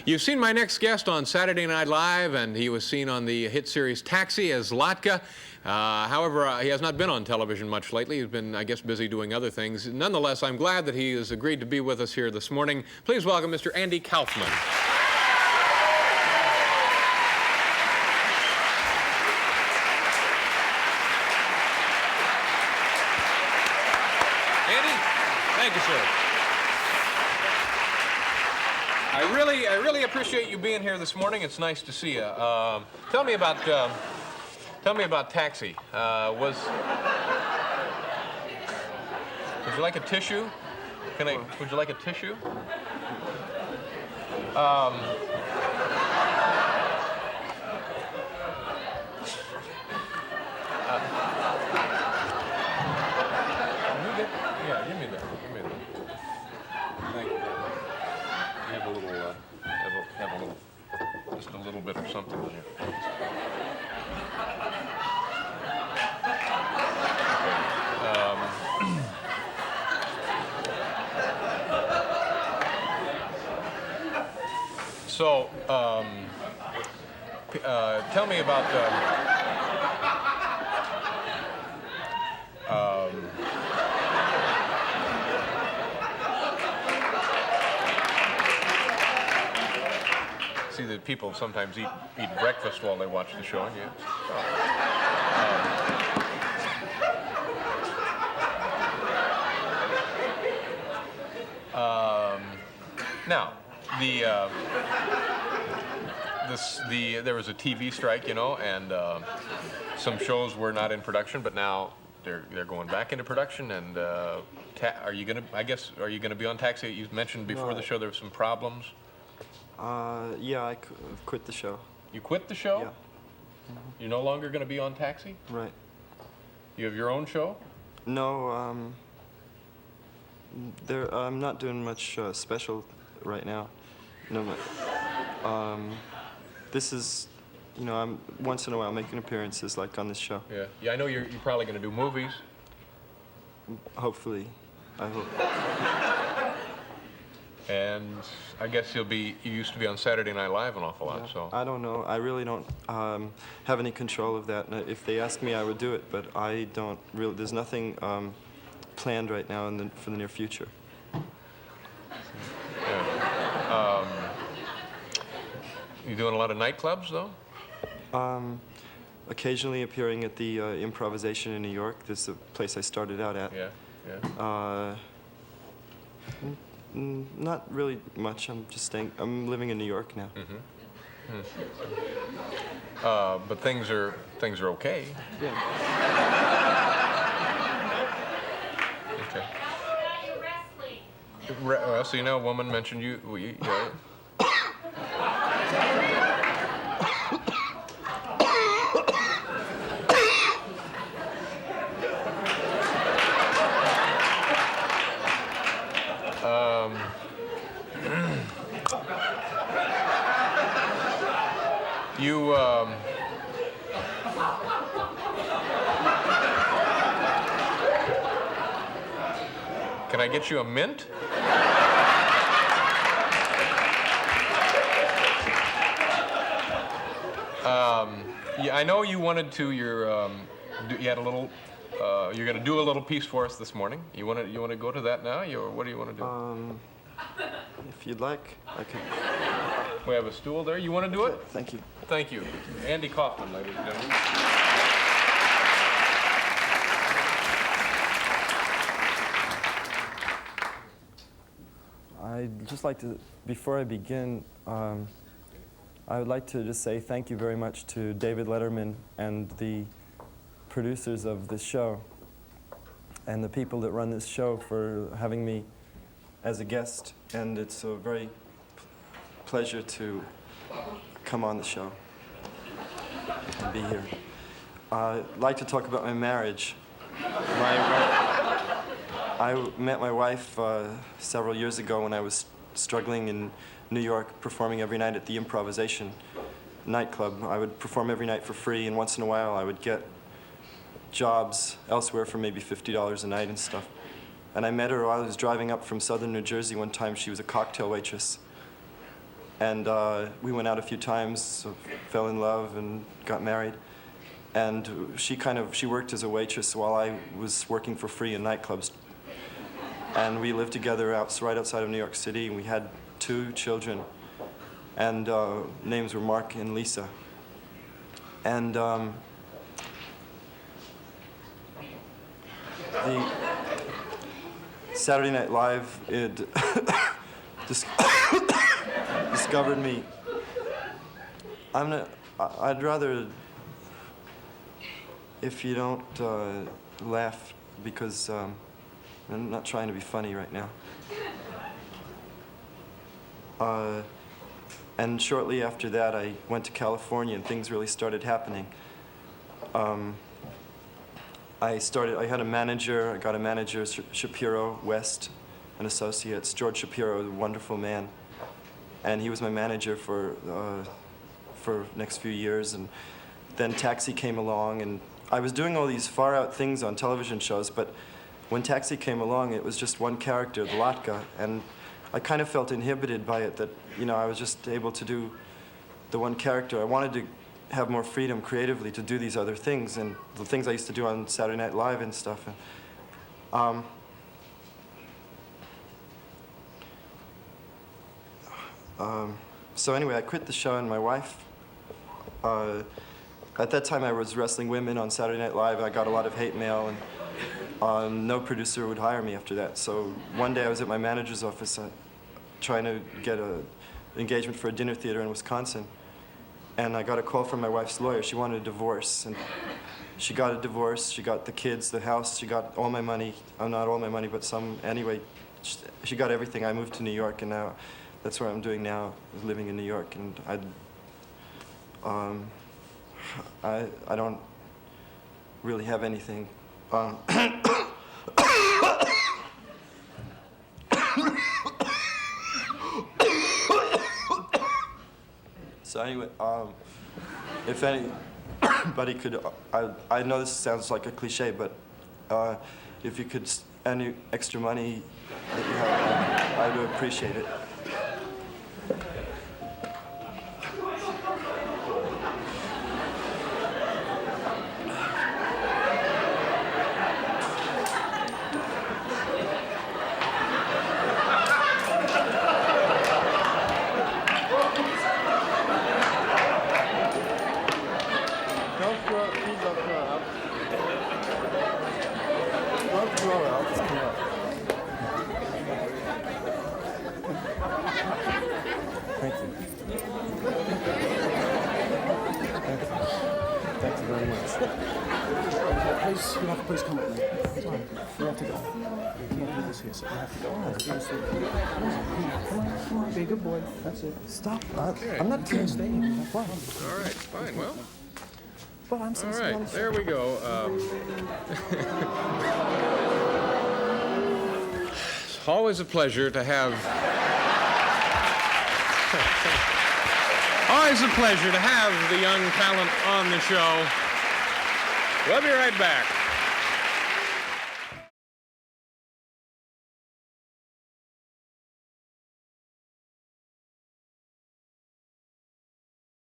You've seen my next guest on Saturday Night Live, and he was seen on the hit series Taxi as Latka. However, he has not been on television much lately. He's been, I guess, busy doing other things. Nonetheless, I'm glad that he has agreed to be with us here this morning. Please welcome Mr. Andy Kaufman. Andy, thank you, sir. I really appreciate you being here this morning. It's nice to see you. Tell me about Taxi. Would you like a tissue? Would you like a tissue? Yeah, give me that. Thank you. Have a little, just a little bit of something in here. So, tell me about see that people sometimes eat breakfast while they watch the show. Yeah. Now, there was a TV strike, you know, and some shows were not in production, but now they're going back into production. And are you gonna be on Taxi? You mentioned before the show there were some problems. Yeah, I quit the show. You quit the show? Yeah. You're no longer going to be on Taxi? Right. You have your own show? No, I'm not doing much special right now. No, this is, you know, I'm once in a while making appearances like on this show. Yeah. Yeah, I know you're probably going to do movies. Hopefully, I hope. And I guess you used to be on Saturday Night Live an awful lot, Yeah, so. I don't know. I really don't have any control of that. If they asked me, I would do it, but I don't really. There's nothing planned right now for the near future. Yeah. You doing a lot of nightclubs, though? Occasionally appearing at the Improvisation in New York. This is a place I started out at. Yeah, yeah. Not really much. I'm living in New York now. Mm-hmm. But things are okay. Yeah. Okay. So you know, a woman mentioned you. Can I get you a mint? Yeah, I know you wanted to. You had a little. You're going to do a little piece for us this morning. You want to go to that now, or what do you want to do? If you'd like, I could. We have a stool there. You want to do it? Thank you. Thank you, Andy Kaufman, ladies and gentlemen. I'd just like to, before I begin, I would like to just say thank you very much to David Letterman and the producers of this show and the people that run this show for having me as a guest. And it's a very pleasure to come on the show and be here. I'd like to talk about my marriage. I met my wife several years ago when I was struggling in New York, performing every night at the Improvisation nightclub. I would perform every night for free, and once in a while I would get jobs elsewhere for maybe $50 a night and stuff. And I met her while I was driving up from southern New Jersey one time. She was a cocktail waitress. And we went out a few times, so fell in love and got married. And she worked as a waitress while I was working for free in nightclubs. And we lived together right outside of New York City, and we had 2 children. And names were Mark and Lisa. And the Saturday Night Live, it discovered me. I'd rather, if you don't laugh, because I'm not trying to be funny right now. And shortly after that, I went to California, and things really started happening. I had a manager. I got a manager, Shapiro West and Associates. George Shapiro, a wonderful man, and he was my manager for next few years. And then Taxi came along, and I was doing all these far-out things on television shows, but when Taxi came along, it was just one character, the Latka, and I kind of felt inhibited by it, that, you know, I was just able to do the one character. I wanted to have more freedom creatively to do these other things, and the things I used to do on Saturday Night Live and stuff. So anyway, I quit the show, and my wife, at that time I was wrestling women on Saturday Night Live. I got a lot of hate mail, and no producer would hire me after that. So one day I was at my manager's office trying to get an engagement for a dinner theater in Wisconsin. And I got a call from my wife's lawyer. She wanted a divorce. And she got a divorce. She got the kids, the house. She got all my money. Not all my money, but some. Anyway, she got everything. I moved to New York, and now that's what I'm doing now, is living in New York. And I don't really have anything. So anyway, if anybody could, I know this sounds like a cliche, but if you could, any extra money that you have, I would appreciate it. Thank you. Thank you very much. Please, you have to please come with me. Sorry, we have to go. We can't do this here, so we have to go. Come on, be a good boy. That's it. Stop. I'm not kidding. Stay here. What? All right, fine. Well, But I'm so all right, there we go. It's always a pleasure to have. Always a pleasure to have the young talent on the show. We'll be right back.